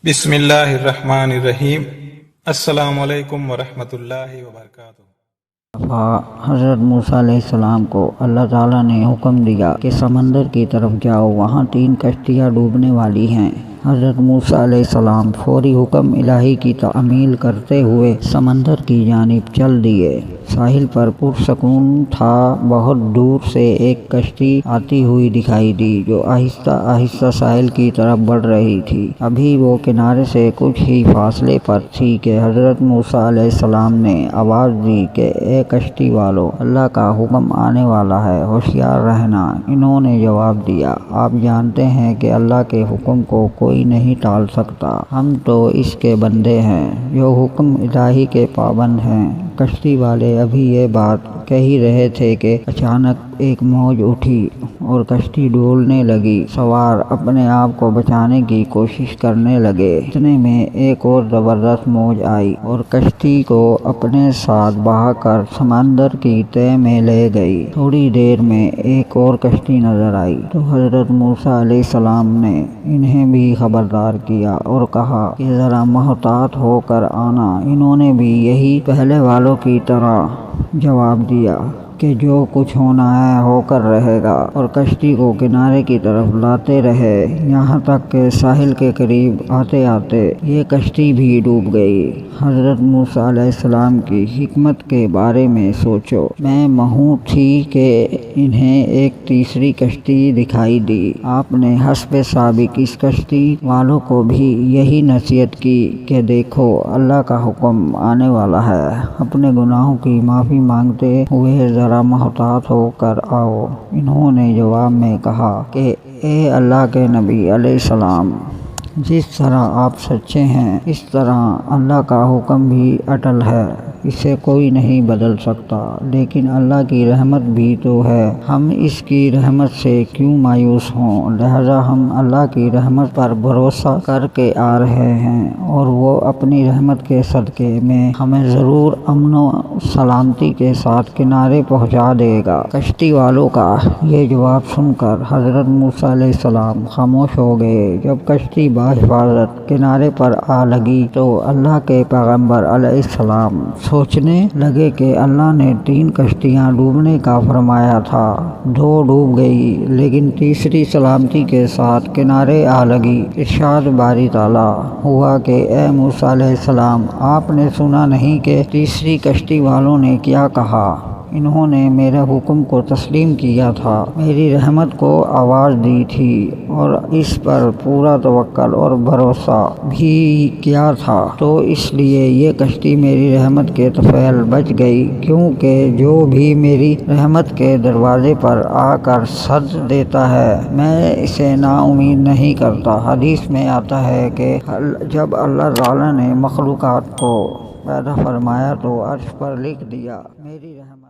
بسم اللہ الرحمن الرحیم۔ السلام علیکم ورحمۃ اللہ وبرکاتہ۔ حضرت موسیٰ علیہ السلام کو اللہ تعالیٰ نے حکم دیا کہ سمندر کی طرف جاؤ، وہاں 3 کشتیاں ڈوبنے والی ہیں۔ حضرت موسیٰ علیہ السلام فوری حکم الہی کی تعمیل کرتے ہوئے سمندر کی جانب چل دیے۔ ساحل پر پرسکون تھا۔ بہت دور سے ایک کشتی آتی ہوئی دکھائی دی جو آہستہ آہستہ ساحل کی طرف بڑھ رہی تھی۔ ابھی وہ کنارے سے کچھ ہی فاصلے پر تھی کہ حضرت موسیٰ علیہ السلام نے آواز دی کہ اے کشتی والو، اللہ کا حکم آنے والا ہے، ہوشیار رہنا۔ انہوں نے جواب دیا، آپ جانتے ہیں کہ اللہ کے حکم کو کوئی نہیں ٹال سکتا، ہم تو اس کے بندے ہیں جو حکم الہی کے پابند ہیں۔ کشتی والے ابھی یہ بات کہہ ہی رہے تھے کہ اچانک ایک موج اٹھی اور کشتی ڈولنے لگی۔ سوار اپنے آپ کو بچانے کی کوشش کرنے لگے۔ اتنے میں ایک اور زبردست موج آئی اور کشتی کو اپنے ساتھ بہا کر سمندر کی تہ میں لے گئی۔ تھوڑی دیر میں ایک اور کشتی نظر آئی تو حضرت موسیٰ علیہ السلام نے انہیں بھی خبردار کیا اور کہا کہ ذرا محتاط ہو کر آنا۔ انہوں نے بھی یہی پہلے والوں کی طرح جواب دیا کہ جو کچھ ہونا ہے ہو کر رہے گا، اور کشتی کو کنارے کی طرف لاتے رہے، یہاں تک کہ ساحل کے قریب آتے آتے یہ کشتی بھی ڈوب گئی۔ حضرت موسیٰ علیہ السلام کی حکمت کے بارے میں سوچو۔ میں محو تھی کہ انہیں ایک تیسری کشتی دکھائی دی۔ آپ نے حسب سابق اس کشتی والوں کو بھی یہی نصیحت کی کہ دیکھو، اللہ کا حکم آنے والا ہے، اپنے گناہوں کی معافی مانگتے ہوئے ذرا محتاط ہو کر آؤ۔ انہوں نے جواب میں کہا کہ اے اللہ کے نبی علیہ السلام، جس طرح آپ سچے ہیں اس طرح اللہ کا حکم بھی اٹل ہے، اسے کوئی نہیں بدل سکتا، لیکن اللہ کی رحمت بھی تو ہے، ہم اس کی رحمت سے کیوں مایوس ہوں؟ لہذا ہم اللہ کی رحمت پر بھروسہ کر کے آ رہے ہیں اور وہ اپنی رحمت کے صدقے میں ہمیں ضرور امن و سلامتی کے ساتھ کنارے پہنچا دے گا۔ کشتی والوں کا یہ جواب سن کر حضرت موسیٰ علیہ السلام خاموش ہو گئے۔ جب کشتی بحفاظت کنارے پر آ لگی تو اللہ کے پیغمبر علیہ السلام سوچنے لگے کہ اللہ نے 3 کشتیاں ڈوبنے کا فرمایا تھا، 2 ڈوب گئی لیکن تیسری سلامتی کے ساتھ کنارے آ لگی۔ ارشاد باری تعالیٰ ہوا کہ اے موسیٰ علیہ السلام، آپ نے سنا نہیں کہ تیسری کشتی والوں نے کیا کہا؟ انہوں نے میرے حکم کو تسلیم کیا تھا، میری رحمت کو آواز دی تھی اور اس پر پورا توکل اور بھروسہ بھی کیا تھا، تو اس لیے یہ کشتی میری رحمت کے طفیل بچ گئی، کیونکہ جو بھی میری رحمت کے دروازے پر آ کر صد دیتا ہے میں اسے نا امید نہیں کرتا۔ حدیث میں آتا ہے کہ جب اللہ تعالیٰ نے مخلوقات کو پیدا فرمایا تو عرش پر لکھ دیا، میری رحمت